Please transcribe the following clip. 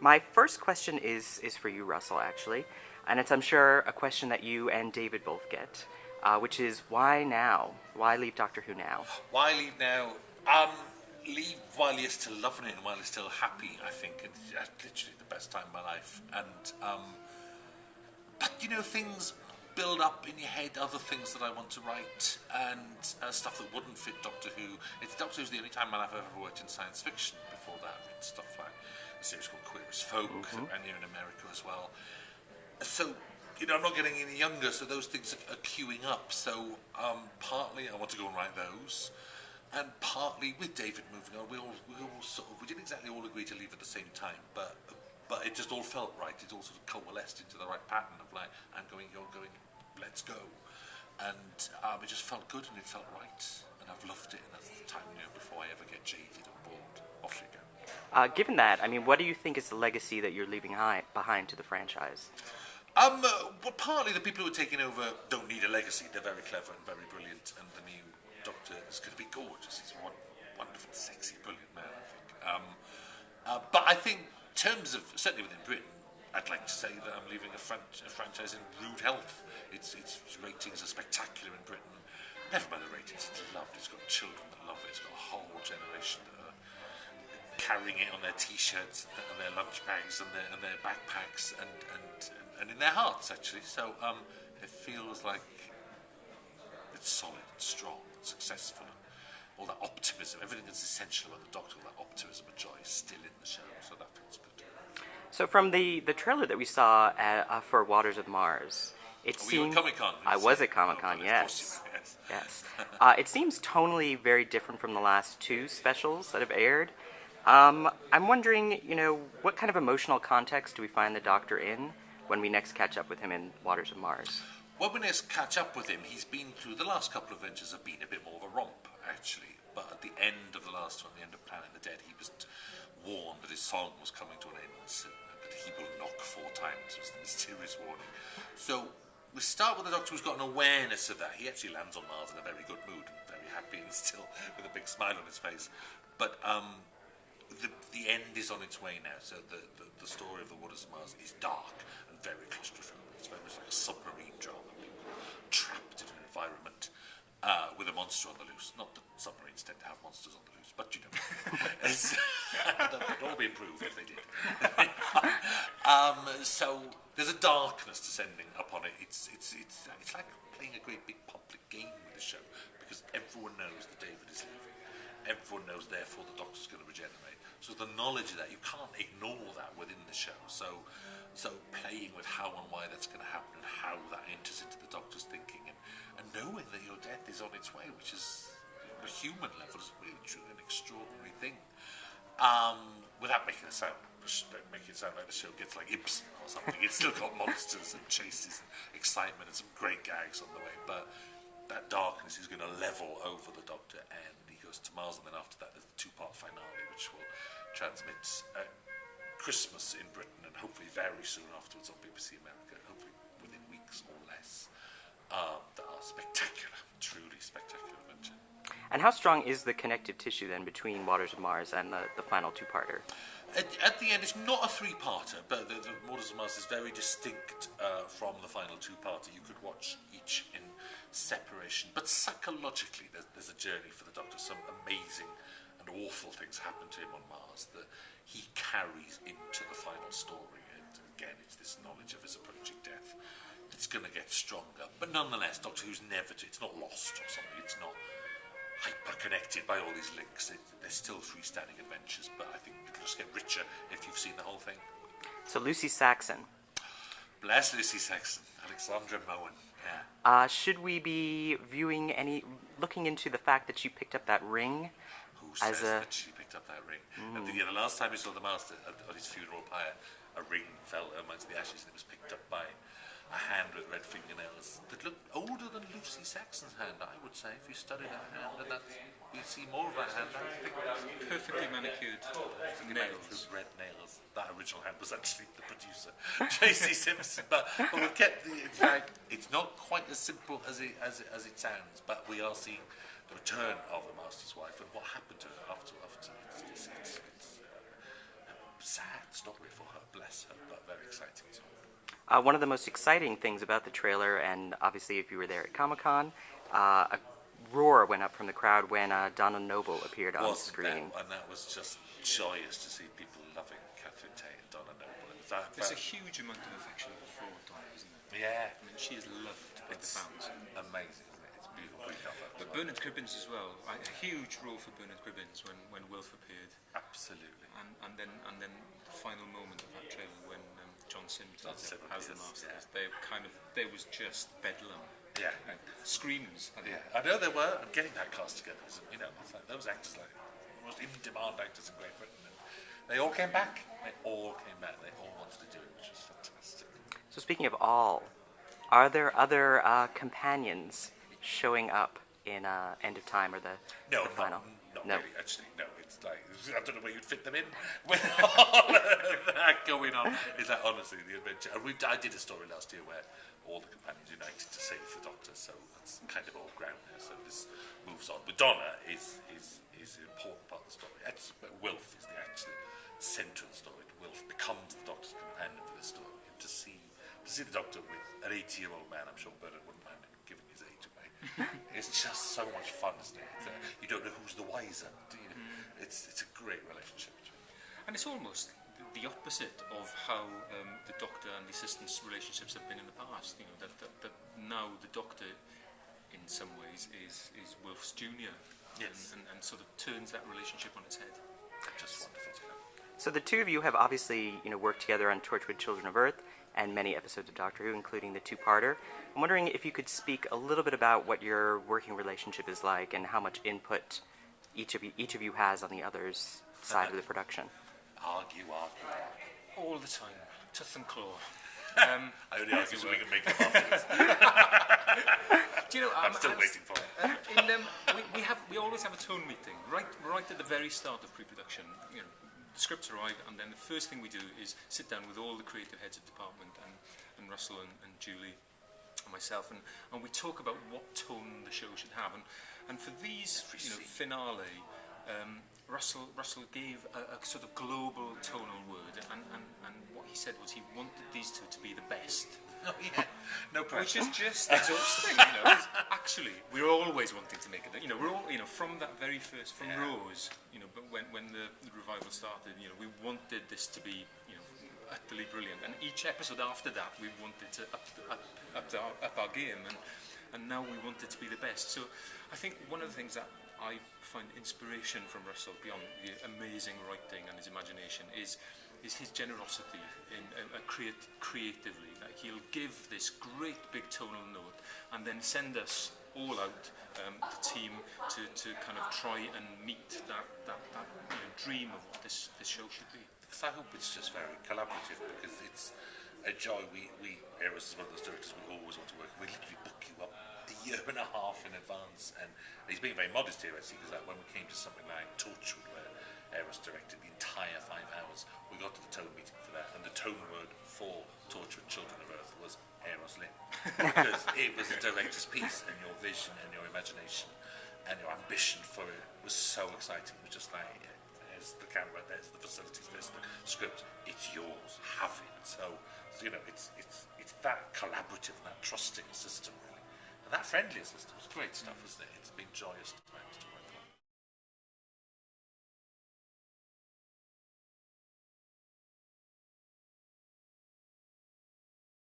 My first question is for you, Russell, actually, and it's, I'm sure, a question that you and David both get, which is why now? Why leave Doctor Who now? Why leave now? Leave while you're still loving it and while you're still happy. I think it's literally the best time of my life. And but you know, things build up in your head, other things that I want to write, and stuff that wouldn't fit Doctor Who. Doctor Who's the only time in my life I've ever worked in science fiction. Before that, I've written stuff like a series called Queer as Folk, and here in America as well. So, you know, I'm not getting any younger, so those things are queuing up. So, partly I want to go and write those, and partly with David moving on, we didn't exactly all agree to leave at the same time, but it just all felt right. It all sort of coalesced into the right pattern of like, I'm going, you're going, let's go. And it just felt good and it felt right. And I've loved it. And that's the time, you know, before I ever get jaded or bored. Off you go. Given that, I mean, what do you think is the legacy that you're leaving behind to the franchise? Well, partly the people who are taking over don't need a legacy. They're very clever and very brilliant. And the new Doctor is going to be gorgeous. He's one wonderful, sexy, brilliant man, I think. But I think, in terms of, certainly within Britain, I'd like to say that I'm leaving a franchise in rude health. Its ratings are spectacular in Britain. Never mind the ratings, it's loved. It's got children that love it. It's got a whole generation that are carrying it on their T-shirts and their lunch bags and their backpacks and in their hearts, actually. So it feels like it's solid, strong, successful. All that optimism, everything that's essential about the Doctor, all that optimism and joy is still in the show, so that feels good. So from the trailer that we saw for Waters of Mars, it seemed... Were you at Comic-Con? I was at Comic-Con, yes. Yes. It seems tonally very different from the last two specials that have aired. I'm wondering, you know, what kind of emotional context do we find the Doctor in when we next catch up with him in Waters of Mars? When we next catch up with him, he's been through, the last couple of adventures have been a bit more of a romp, actually. But at the end of the last one, the end of Planet of the Dead, he was warned that his song was coming to an end soon, and that he will knock 4 times, was the mysterious warning. So we start with the Doctor who's got an awareness of that. He actually lands on Mars in a very good mood, and very happy, and still with a big smile on his face. But the end is on its way now, so the story of the Waters of Mars is dark and very claustrophobic. It's very much like a submarine drama. Trapped in an environment with a monster on the loose. Not that submarines tend to have monsters on the loose, but you know. They'd all be improved if they did. So there's a darkness descending upon it. It's like playing a great big public game with the show, because everyone knows that David is leaving. Everyone knows, therefore, the Doctor's going to regenerate. So the knowledge of that, you can't ignore that within the show. So playing with how and why that's going to happen and how that enters into the Doctor's thinking, and knowing that your death is on its way, which is, on a human level, is really truly an extraordinary thing. Without making it sound like the show gets like Ibsen or something. It's still got monsters and chases and excitement and some great gags on the way, but that darkness is going to level over the Doctor, and he goes to Mars, and then after that there's the 2-part finale, which will transmit at Christmas in Britain, and hopefully very soon afterwards on BBC America, hopefully within weeks or less. That are spectacular, truly spectacular adventure. And how strong is the connective tissue then between Waters of Mars and the final 2-parter? At the end, it's not a 3-parter, but the Waters of Mars is very distinct from the final 2-parter. You could watch each in separation, but psychologically there's a journey for the Doctor. Some amazing and awful things happen to him on Mars that he carries into the final story. And again, it's this knowledge of his approaching death. It's going to get stronger, but nonetheless, Doctor Who's it's not lost or something. It's not hyper-connected by all these links. They're still freestanding adventures, but I think it'll just get richer if you've seen the whole thing. So Lucy Saxon. Bless Lucy Saxon, Alexandra Moen. Yeah. Should we be looking into the fact that she picked up that ring? Who says that she picked up that ring? And the last time we saw the Master at his funeral pyre, a ring fell amongst the ashes and it was picked up by a hand with red fingernails that looked older than Lucy Saxon's hand, I would say, if you study that hand. And we see more of that hand, I think. Perfectly manicured nails. With red nails. That original hand was actually the producer, J.C. Simpson. But we've kept it's not quite as simple as it sounds, but we are seeing the return of the Master's wife and what happened to her after. It's a sad story for her. exciting as well. One of the most exciting things about the trailer, and obviously if you were there at Comic-Con, a roar went up from the crowd when Donna Noble appeared on screen. And that was just joyous to see people loving Catherine Tate and Donna Noble. There's a huge amount of affection for Donna, isn't there? Yeah. I mean, she is loved by the fans. Amazing, isn't it? It's beautiful. We love her. But Bernard Cribbins as well. A huge role for Bernard Cribbins when Wilf appeared. Absolutely. And then the final moment of that trailer when John Sims as the Master. Yeah. There was just bedlam. Yeah. And screams. Yeah. I know they were getting that cast together. You know, it's like those actors, like the most in-demand actors in Great Britain, and they all came back. They all came back. They all wanted to do it, which was fantastic. So speaking of all, are there other companions showing up in End of Time or the final? Not No. really, actually. No, it's like, I don't know where you'd fit them in with all of that going on. Is that honestly the adventure? And I did a story last year where all the companions united to save the Doctor, so that's kind of all ground there. So this moves on. But Donna is an important part of the story. But Wilf is the actual centre of the story. Wilf becomes the Doctor's companion for this story. And to see the Doctor with an 80-year-old man, I'm sure Bernard wouldn't mind giving his age away. It's just so much fun, isn't it? You don't know who's the wiser, do you? It's a great relationship between them. And it's almost the opposite of how the Doctor and the assistant's relationships have been in the past. You know, that now the Doctor, in some ways, is Wilf's junior. Yes. And sort of turns that relationship on its head. Just wonderful. So the two of you have obviously, worked together on Torchwood Children of Earth and many episodes of Doctor Who, including the two-parter. I'm wondering if you could speak a little bit about what your working relationship is like and how much input each of you has on the other's side of the production. Argue. All the time, tooth and claw. I only argue so we can make them afterwards. Do you know? I'm still waiting for it. We always have a tone meeting right at the very start of pre-production. You know, the scripts arrive, and then the first thing we do is sit down with all the creative heads of department and Russell and Julie and myself, and we talk about what tone the show should have. And for these finale, Russell gave a sort of global tonal word, and what he said was he wanted these two to be the best. Oh, yeah. No pressure. Which is just exhausting, 'cause actually we're always wanting to make it. We're all, from that very first, from Rose, but when the revival started, we wanted this to be, utterly brilliant. And each episode after that, we wanted to up our game, and now we want it to be the best. So I think one of the things that I find inspiration from Russell, beyond the amazing writing and his imagination, is his generosity in creatively. Like, he'll give this great big tonal note and then send us all out, the team, to kind of try and meet that dream of what this show should be. Because I hope it's just very collaborative, because it's a joy. Eros is one of those directors we always want to work with. We literally book you up a year and a half in advance, and he's being very modest here, actually, because when we came to something like Torchwood, where Eros directed the entire 5 hours, we got to the tone meeting for that, and the tone word for Torchwood Children of Earth was Euros Lyn, because it was a director's piece, and your vision and your imagination and your ambition for it was so exciting. It was just like, there's the camera, there's the facilities, there's the script, it's yours, have it. So it's that collaborative and that trusting system, really, and that friendly system. It's great stuff, isn't it? It's been joyous to